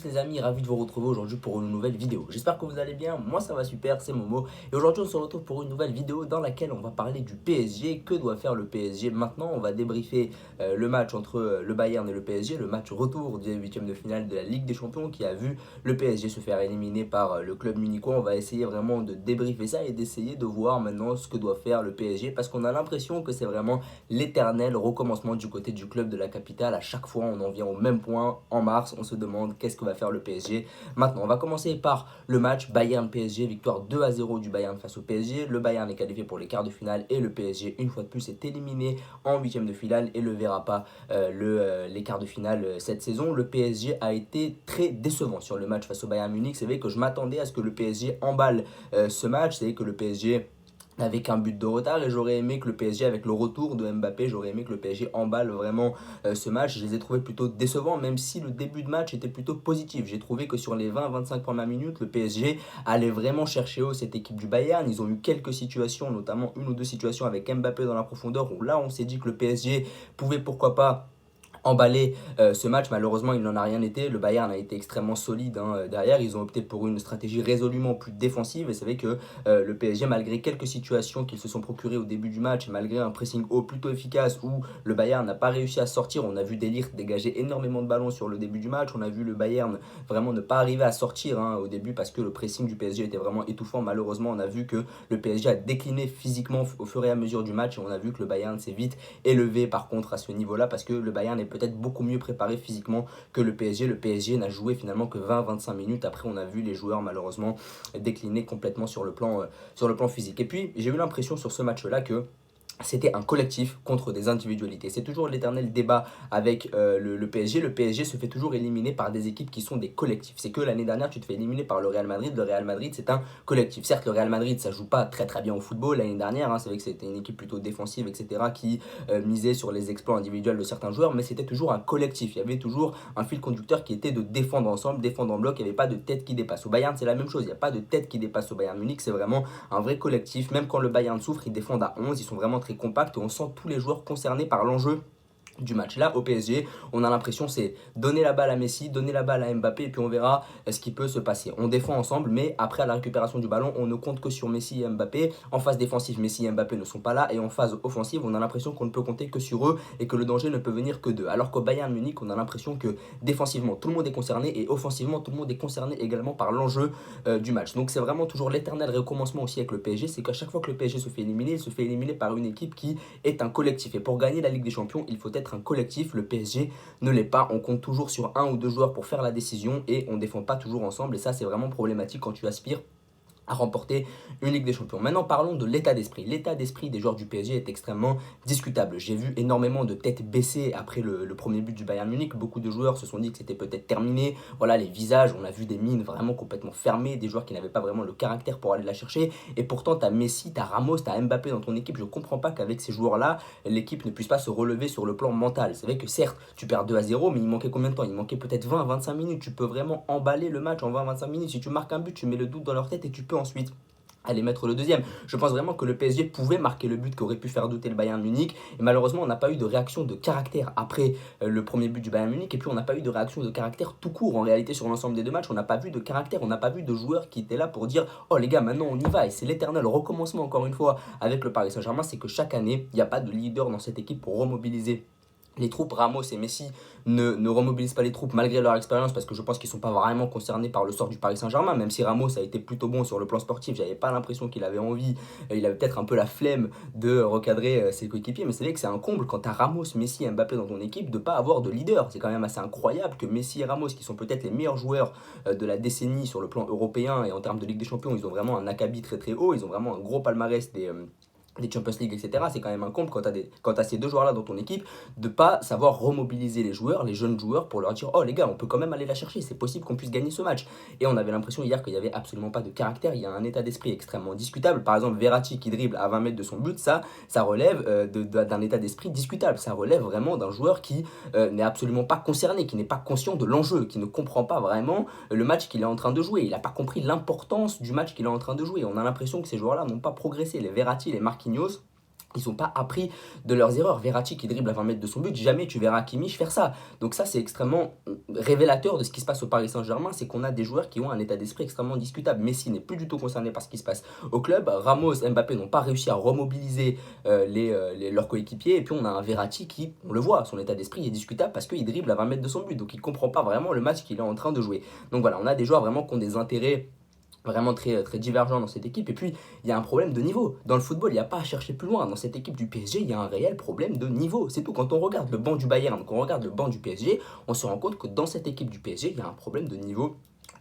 Les amis, ravi de vous retrouver aujourd'hui pour une nouvelle vidéo. J'espère que vous allez bien, moi ça va super, c'est Momo. Et aujourd'hui on se retrouve pour une nouvelle vidéo dans laquelle on va parler du PSG. Que doit faire le PSG maintenant? On va débriefer le match entre le Bayern et le PSG, le match retour des huitièmes de finale de la Ligue des Champions qui a vu le PSG se faire éliminer par le club munichois. On va essayer vraiment de débriefer ça et d'essayer de voir maintenant ce que doit faire le PSG parce qu'on a l'impression que c'est vraiment l'éternel recommencement du côté du club de la capitale. À chaque fois on en vient au même point en mars, on se demande qu'est-ce que va faire le PSG. Maintenant, on va commencer par le match Bayern-PSG, victoire 2-0 du Bayern face au PSG. Le Bayern est qualifié pour les quarts de finale et le PSG, une fois de plus, est éliminé en huitième de finale et ne verra pas les quarts de finale cette saison. Le PSG a été très décevant sur le match face au Bayern Munich. C'est vrai que je m'attendais à ce que le PSG emballe ce match. C'est vrai que le PSG avec un but de retard et j'aurais aimé que le PSG avec le retour de Mbappé, j'aurais aimé que le PSG emballe vraiment ce match. Je les ai trouvés plutôt décevants même si le début de match était plutôt positif. J'ai trouvé que sur les 20-25 premières minutes, le PSG allait vraiment chercher haut cette équipe du Bayern. Ils ont eu quelques situations, notamment une ou deux situations avec Mbappé dans la profondeur où là on s'est dit que le PSG pouvait pourquoi pas emballer ce match. Malheureusement, il n'en a rien été. Le Bayern a été extrêmement solide derrière. Ils ont opté pour une stratégie résolument plus défensive. Et c'est vrai que le PSG, malgré quelques situations qu'ils se sont procurées au début du match, malgré un pressing haut plutôt efficace où le Bayern n'a pas réussi à sortir, on a vu De Ligt dégager énormément de ballons sur le début du match. On a vu le Bayern vraiment ne pas arriver à sortir au début parce que le pressing du PSG était vraiment étouffant. Malheureusement, on a vu que le PSG a décliné physiquement au fur et à mesure du match. Et on a vu que le Bayern s'est vite élevé par contre à ce niveau-là parce que le Bayern est peut-être beaucoup mieux préparé physiquement que le PSG. Le PSG n'a joué finalement que 20-25 minutes. Après, on a vu les joueurs malheureusement décliner complètement sur le plan physique. Et puis, j'ai eu l'impression sur ce match-là que c'était un collectif contre des individualités. C'est toujours l'éternel débat avec le PSG. Le PSG se fait toujours éliminer par des équipes qui sont des collectifs. C'est que l'année dernière, tu te fais éliminer par le Real Madrid. Le Real Madrid, c'est un collectif. Certes, le Real Madrid, ça joue pas très très bien au football l'année dernière. C'est vrai que c'était une équipe plutôt défensive, etc., qui misait sur les exploits individuels de certains joueurs, mais c'était toujours un collectif. Il y avait toujours un fil conducteur qui était de défendre ensemble, défendre en bloc. Il n'y avait pas de tête qui dépasse. Au Bayern, c'est la même chose. Il n'y a pas de tête qui dépasse au Bayern Munich. C'est vraiment un vrai collectif. Même quand le Bayern souffre, ils défendent à 11. Ils sont vraiment très compact et on sent tous les joueurs concernés par l'enjeu du match. Là, au PSG, on a l'impression c'est donner la balle à Messi, donner la balle à Mbappé et puis on verra ce qui peut se passer. On défend ensemble, mais après à la récupération du ballon, on ne compte que sur Messi et Mbappé. En phase défensive, Messi et Mbappé ne sont pas là et en phase offensive, on a l'impression qu'on ne peut compter que sur eux et que le danger ne peut venir que d'eux. Alors qu'au Bayern Munich, on a l'impression que défensivement, tout le monde est concerné et offensivement, tout le monde est concerné également par l'enjeu du match. Donc c'est vraiment toujours l'éternel recommencement aussi avec le PSG, c'est qu'à chaque fois que le PSG se fait éliminer, il se fait éliminer par une équipe qui est un collectif. Et pour gagner la Ligue des Champions, il faut être un collectif. Le PSG ne l'est pas. On compte toujours sur un ou deux joueurs pour faire la décision et on ne défend pas toujours ensemble. Et ça, c'est vraiment problématique quand tu aspires à remporter une Ligue des Champions. Maintenant, parlons de l'état d'esprit. L'état d'esprit des joueurs du PSG est extrêmement discutable. J'ai vu énormément de têtes baissées après le premier but du Bayern Munich. Beaucoup de joueurs se sont dit que c'était peut-être terminé. Voilà, les visages, on a vu des mines vraiment complètement fermées, des joueurs qui n'avaient pas vraiment le caractère pour aller la chercher. Et pourtant, tu as Messi, tu as Ramos, tu as Mbappé dans ton équipe. Je ne comprends pas qu'avec ces joueurs-là, l'équipe ne puisse pas se relever sur le plan mental. C'est vrai que certes, tu perds 2-0, mais il manquait combien de temps? Il manquait peut-être 20-25 minutes. Tu peux vraiment emballer le match en 20-25 minutes. Si tu marques un but, tu mets le doute dans leur tête et tu peux ensuite aller mettre le deuxième. Je pense vraiment que le PSG pouvait marquer le but qui aurait pu faire douter le Bayern Munich. Et malheureusement, on n'a pas eu de réaction de caractère après le premier but du Bayern Munich. Et puis, on n'a pas eu de réaction de caractère tout court. En réalité, sur l'ensemble des deux matchs, on n'a pas vu de caractère. On n'a pas vu de joueurs qui étaient là pour dire oh les gars, maintenant on y va. Et c'est l'éternel recommencement, encore une fois, avec le Paris Saint-Germain. C'est que chaque année, il n'y a pas de leader dans cette équipe pour remobiliser les troupes. Ramos et Messi ne remobilisent pas les troupes malgré leur expérience parce que je pense qu'ils ne sont pas vraiment concernés par le sort du Paris Saint-Germain, même si Ramos a été plutôt bon sur le plan sportif. J'avais pas l'impression qu'il avait envie, il avait peut-être un peu la flemme de recadrer ses coéquipiers, mais c'est vrai que c'est un comble quand tu as Ramos, Messi et Mbappé dans ton équipe de ne pas avoir de leader. C'est quand même assez incroyable que Messi et Ramos, qui sont peut-être les meilleurs joueurs de la décennie sur le plan européen et en termes de Ligue des Champions, ils ont vraiment un acabit très très haut, ils ont vraiment un gros palmarès des Champions League, etc. C'est quand même un comble quand tu as ces deux joueurs-là dans ton équipe, de pas savoir remobiliser les joueurs, les jeunes joueurs, pour leur dire oh les gars, on peut quand même aller la chercher, c'est possible qu'on puisse gagner ce match. Et on avait l'impression hier qu'il n'y avait absolument pas de caractère, il y a un état d'esprit extrêmement discutable. Par exemple, Verratti qui dribble à 20 mètres de son but, ça relève d'un état d'esprit discutable. Ça relève vraiment d'un joueur qui n'est absolument pas concerné, qui n'est pas conscient de l'enjeu, qui ne comprend pas vraiment le match qu'il est en train de jouer. Il n'a pas compris l'importance du match qu'il est en train de jouer. On a l'impression que ces joueurs-là n'ont pas progressé. Les Verratti, les Marquinhos, ils n'ont pas appris de leurs erreurs. Verratti qui dribble à 20 mètres de son but, jamais tu verras Kimmich faire ça. Donc ça, c'est extrêmement révélateur de ce qui se passe au Paris Saint-Germain, c'est qu'on a des joueurs qui ont un état d'esprit extrêmement discutable. Messi n'est plus du tout concerné par ce qui se passe au club. Ramos, Mbappé n'ont pas réussi à remobiliser leurs coéquipiers. Et puis on a un Verratti qui, on le voit, son état d'esprit est discutable parce qu'il dribble à 20 mètres de son but. Donc il ne comprend pas vraiment le match qu'il est en train de jouer. Donc voilà, on a des joueurs vraiment qui ont des intérêts vraiment très divergent dans cette équipe. Et puis, il y a un problème de niveau. Dans le football, il n'y a pas à chercher plus loin. Dans cette équipe du PSG, il y a un réel problème de niveau. C'est tout. Quand on regarde le banc du Bayern, quand on regarde le banc du PSG, on se rend compte que dans cette équipe du PSG, il y a un problème de niveau.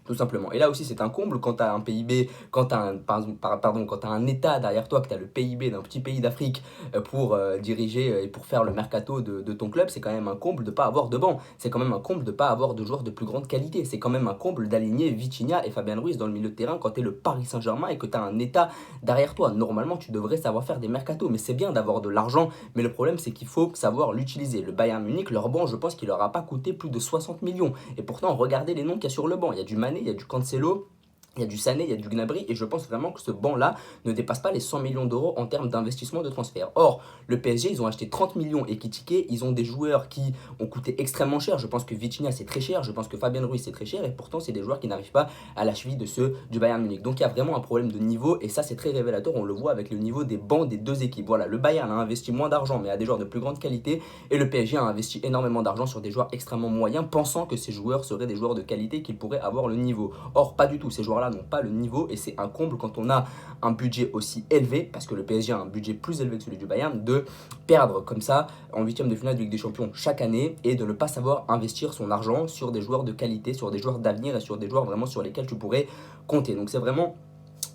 Tout simplement. Et là aussi, c'est un comble quand tu as un PIB, quand tu as quand t'as un État derrière toi, que tu as le PIB d'un petit pays d'Afrique pour diriger et pour faire le mercato de ton club, c'est quand même un comble de ne pas avoir de banc. C'est quand même un comble de ne pas avoir de joueurs de plus grande qualité. C'est quand même un comble d'aligner Vitinha et Fabien Ruiz dans le milieu de terrain quand tu es le Paris Saint-Germain et que tu as un État derrière toi. Normalement, tu devrais savoir faire des mercatos, mais c'est bien d'avoir de l'argent. Mais le problème, c'est qu'il faut savoir l'utiliser. Le Bayern Munich, leur banc, je pense qu'il leur a pas coûté plus de 60 millions. Et pourtant, regardez les noms qu'il y a sur le banc. Il y a du Mané, il y a du Cancelo, il y a du Sané, il y a du Gnabry, et je pense vraiment que ce banc-là ne dépasse pas les 100 millions d'euros en termes d'investissement de transfert. Or, le PSG, ils ont acheté 30 millions et Ekitike, ils ont des joueurs qui ont coûté extrêmement cher. Je pense que Vitinha, c'est très cher, je pense que Fabien Ruiz, c'est très cher, et pourtant, c'est des joueurs qui n'arrivent pas à la cheville de ceux du Bayern Munich. Donc, il y a vraiment un problème de niveau, et ça, c'est très révélateur. On le voit avec le niveau des bancs des deux équipes. Voilà, le Bayern a investi moins d'argent, mais a des joueurs de plus grande qualité, et le PSG a investi énormément d'argent sur des joueurs extrêmement moyens, pensant que ces joueurs seraient des joueurs de qualité, qu'ils pourraient avoir le niveau. Or, pas du tout. Ces joueurs-là n'ont pas le niveau et c'est un comble quand on a un budget aussi élevé, parce que le PSG a un budget plus élevé que celui du Bayern, de perdre comme ça en huitième de finale de Ligue des Champions chaque année et de ne pas savoir investir son argent sur des joueurs de qualité, sur des joueurs d'avenir et sur des joueurs vraiment sur lesquels tu pourrais compter. Donc c'est vraiment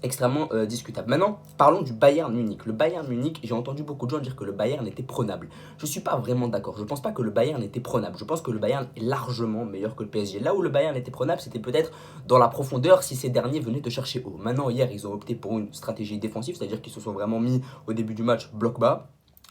extrêmement discutable. Maintenant, parlons du Bayern Munich. Le Bayern Munich, j'ai entendu beaucoup de gens dire que le Bayern était prenable. Je ne suis pas vraiment d'accord. Je ne pense pas que le Bayern était prenable. Je pense que le Bayern est largement meilleur que le PSG. Là où le Bayern était prenable, c'était peut-être dans la profondeur si ces derniers venaient te chercher haut. Maintenant, hier, ils ont opté pour une stratégie défensive, c'est-à-dire qu'ils se sont vraiment mis au début du match bloc bas,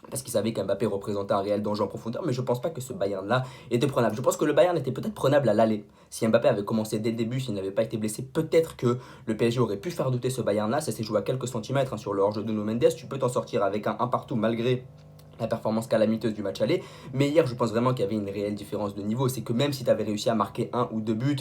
parce qu'ils savaient qu'Mbappé représentait un réel danger en profondeur, mais je ne pense pas que ce Bayern-là était prenable. Je pense que le Bayern était peut-être prenable à l'aller. Si Mbappé avait commencé dès le début, s'il n'avait pas été blessé, peut-être que le PSG aurait pu faire douter ce Bayern-là. Ça s'est joué à quelques centimètres sur le hors-jeu de Nuno Mendes. Tu peux t'en sortir avec un partout malgré la performance calamiteuse du match aller. Mais hier, je pense vraiment qu'il y avait une réelle différence de niveau. C'est que même si tu avais réussi à marquer un ou deux buts,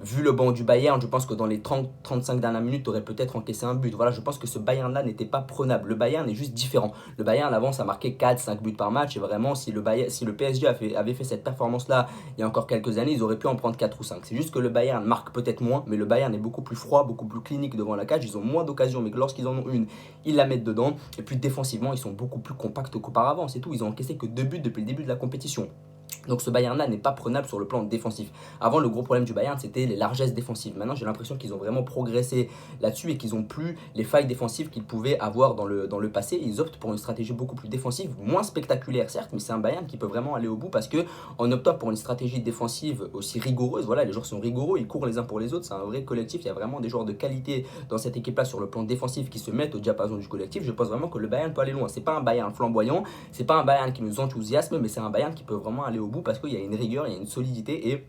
vu le banc du Bayern, je pense que dans les 30-35 dernières minutes, tu aurais peut-être encaissé un but. Voilà, je pense que ce Bayern-là n'était pas prenable. Le Bayern est juste différent. Le Bayern, avant, ça marquait 4-5 buts par match. Et vraiment, si le PSG avait fait cette performance-là il y a encore quelques années, ils auraient pu en prendre 4 ou 5. C'est juste que le Bayern marque peut-être moins, mais le Bayern est beaucoup plus froid, beaucoup plus clinique devant la cage. Ils ont moins d'occasions, mais que lorsqu'ils en ont une, ils la mettent dedans. Et puis défensivement, ils sont beaucoup plus compacts qu'auparavant. C'est tout. Ils ont encaissé que 2 buts depuis le début de la compétition. Donc ce Bayern-là n'est pas prenable sur le plan défensif. Avant, le gros problème du Bayern, c'était les largesses défensives. Maintenant, j'ai l'impression qu'ils ont vraiment progressé là-dessus et qu'ils n'ont plus les failles défensives qu'ils pouvaient avoir dans le passé. Ils optent pour une stratégie beaucoup plus défensive, moins spectaculaire certes, mais c'est un Bayern qui peut vraiment aller au bout parce que en optant pour une stratégie défensive aussi rigoureuse, voilà, les joueurs sont rigoureux, ils courent les uns pour les autres, c'est un vrai collectif. Il y a vraiment des joueurs de qualité dans cette équipe-là sur le plan défensif qui se mettent au diapason du collectif. Je pense vraiment que le Bayern peut aller loin. C'est pas un Bayern flamboyant, c'est pas un Bayern qui nous enthousiasme, mais c'est un Bayern qui peut vraiment aller au bout parce qu'il y a une rigueur, il y a une solidité et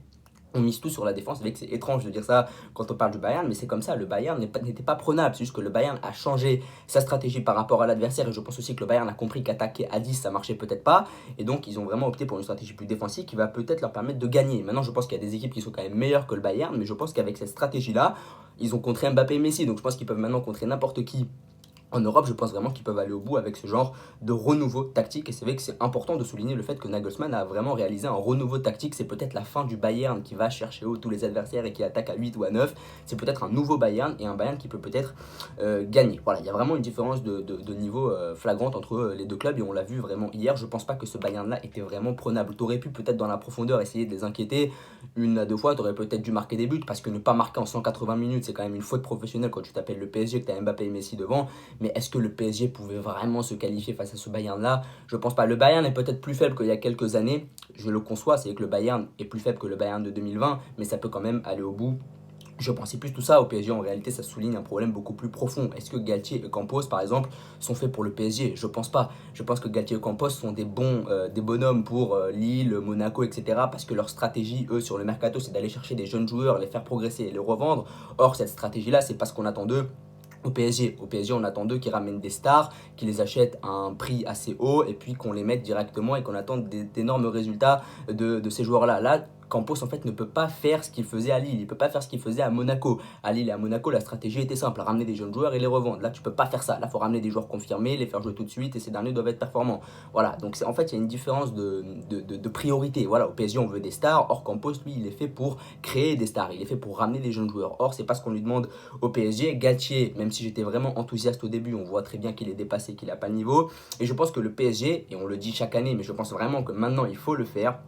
on mise tout sur la défense. C'est étrange de dire ça quand on parle du Bayern, mais c'est comme ça. Le Bayern n'était pas prenable. C'est juste que le Bayern a changé sa stratégie par rapport à l'adversaire. Et je pense aussi que le Bayern a compris qu'attaquer à 10, ça marchait peut-être pas. Et donc, ils ont vraiment opté pour une stratégie plus défensive qui va peut-être leur permettre de gagner. Maintenant, je pense qu'il y a des équipes qui sont quand même meilleures que le Bayern, mais je pense qu'avec cette stratégie-là, ils ont contré Mbappé et Messi. Donc, je pense qu'ils peuvent maintenant contrer n'importe qui en Europe. Je pense vraiment qu'ils peuvent aller au bout avec ce genre de renouveau tactique. Et c'est vrai que c'est important de souligner le fait que Nagelsmann a vraiment réalisé un renouveau tactique. C'est peut-être la fin du Bayern qui va chercher haut tous les adversaires et qui attaque à 8 ou à 9. C'est peut-être un nouveau Bayern et un Bayern qui peut peut-être gagner. Voilà, il y a vraiment une différence de niveau flagrante entre les deux clubs et on l'a vu vraiment hier. Je pense pas que ce Bayern-là était vraiment prenable. Tu aurais pu peut-être dans la profondeur essayer de les inquiéter une à deux fois. Tu aurais peut-être dû marquer des buts parce que ne pas marquer en 180 minutes, c'est quand même une faute professionnelle quand tu t'appelles le PSG, que tu as Mbappé et Messi devant. Mais est-ce que le PSG pouvait vraiment se qualifier face à ce Bayern-là? Je pense pas. Le Bayern est peut-être plus faible qu'il y a quelques années. Je le conçois, c'est que le Bayern est plus faible que le Bayern de 2020, mais ça peut quand même aller au bout. Je pensais plus tout ça au PSG, en réalité ça souligne un problème beaucoup plus profond. Est-ce que Galtier et Campos par exemple sont faits pour le PSG? Je pense pas. Je pense que Galtier et Campos sont des bonhommes pour Lille, Monaco, etc. Parce que leur stratégie, eux, sur le mercato, c'est d'aller chercher des jeunes joueurs, les faire progresser et les revendre. Or cette stratégie-là, c'est pas ce qu'on attend d'eux. au PSG. Au PSG, on attend d'eux qu'ils ramènent des stars, qu'ils les achètent à un prix assez haut et puis qu'on les mette directement et qu'on attende d'énormes résultats de ces joueurs-là. Là, Campos en fait ne peut pas faire ce qu'il faisait à Lille, il peut pas faire ce qu'il faisait à Monaco. À Lille et à Monaco, la stratégie était simple, ramener des jeunes joueurs et les revendre. Là, tu peux pas faire ça. Là, il faut ramener des joueurs confirmés, les faire jouer tout de suite et ces derniers doivent être performants. Voilà, donc en fait, il y a une différence de priorité. Voilà, au PSG, on veut des stars. Or, Campos, lui, il est fait pour créer des stars, il est fait pour ramener des jeunes joueurs. Or, c'est pas ce qu'on lui demande au PSG. Galtier, même si j'étais vraiment enthousiaste au début, on voit très bien qu'il est dépassé, qu'il n'a pas le niveau. Et je pense que le PSG, et on le dit chaque année, mais je pense vraiment que maintenant, il faut le faire.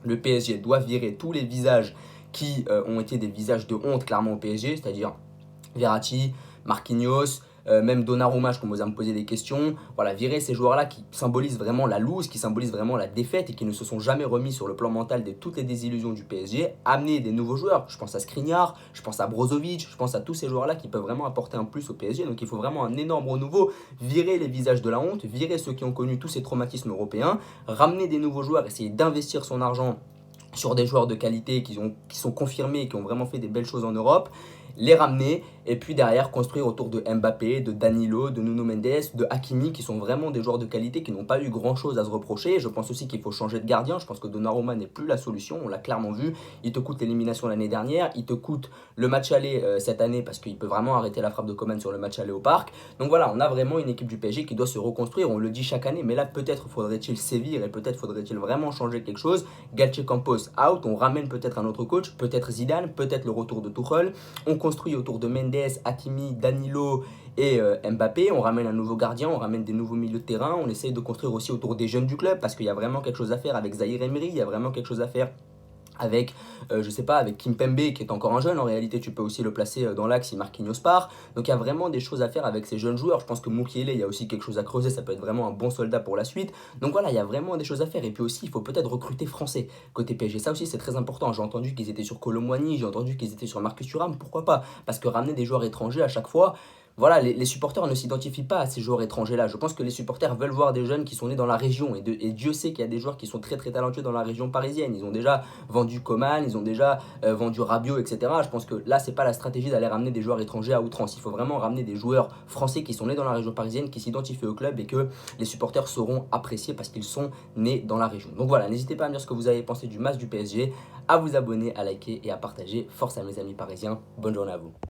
Le PSG doit virer tous les visages qui ont été des visages de honte clairement au PSG, c'est-à-dire Verratti, Marquinhos, même Donnarumma, je commence à me poser des questions. Voilà, virer ces joueurs-là qui symbolisent vraiment la loose, qui symbolisent vraiment la défaite et qui ne se sont jamais remis sur le plan mental de toutes les désillusions du PSG. Amener des nouveaux joueurs, je pense à Skriniar, je pense à Brozovic, je pense à tous ces joueurs-là qui peuvent vraiment apporter un plus au PSG. Donc il faut vraiment un énorme renouveau, virer les visages de la honte, virer ceux qui ont connu tous ces traumatismes européens, ramener des nouveaux joueurs, essayer d'investir son argent sur des joueurs de qualité qui sont confirmés et qui ont vraiment fait des belles choses en Europe, les ramener et puis derrière construire autour de Mbappé, de Danilo, de Nuno Mendes, de Hakimi qui sont vraiment des joueurs de qualité qui n'ont pas eu grand chose à se reprocher. Je pense aussi qu'il faut changer de gardien, je pense que Donnarumma n'est plus la solution, on l'a clairement vu, il te coûte l'élimination l'année dernière, il te coûte le match aller cette année parce qu'il peut vraiment arrêter la frappe de Coman sur le match aller au parc. Donc voilà, on a vraiment une équipe du PSG qui doit se reconstruire, on le dit chaque année, mais là peut-être faudrait-il sévir et peut-être faudrait-il vraiment changer quelque chose. Galtier Campos out, on ramène peut-être un autre coach, peut-être Zidane, peut-être le retour de Tuchel, on construit autour de Mendes, Hakimi, Danilo et Mbappé, on ramène un nouveau gardien, on ramène des nouveaux milieux de terrain, on essaye de construire aussi autour des jeunes du club parce qu'il y a vraiment quelque chose à faire avec Zahir Emery, il y a vraiment quelque chose à faire avec, je sais pas, avec Kimpembe qui est encore un jeune, en réalité tu peux aussi le placer dans l'axe si Marquinhos part, donc il y a vraiment des choses à faire avec ces jeunes joueurs. Je pense que Mukiele, il y a aussi quelque chose à creuser, ça peut être vraiment un bon soldat pour la suite, donc voilà, il y a vraiment des choses à faire. Et puis aussi il faut peut-être recruter français côté PSG, ça aussi c'est très important. J'ai entendu qu'ils étaient sur Kolo Muani, j'ai entendu qu'ils étaient sur Marcus Thuram, pourquoi pas, parce que ramener des joueurs étrangers à chaque fois, voilà, les supporters ne s'identifient pas à ces joueurs étrangers-là. Je pense que les supporters veulent voir des jeunes qui sont nés dans la région. Et Dieu sait qu'il y a des joueurs qui sont très très talentueux dans la région parisienne. Ils ont déjà vendu Coman, ils ont déjà vendu Rabiot, etc. Je pense que là, c'est pas la stratégie d'aller ramener des joueurs étrangers à outrance. Il faut vraiment ramener des joueurs français qui sont nés dans la région parisienne, qui s'identifient au club et que les supporters sauront apprécier parce qu'ils sont nés dans la région. Donc voilà, n'hésitez pas à me dire ce que vous avez pensé du match du PSG, à vous abonner, à liker et à partager. Force à mes amis parisiens. Bonne journée à vous.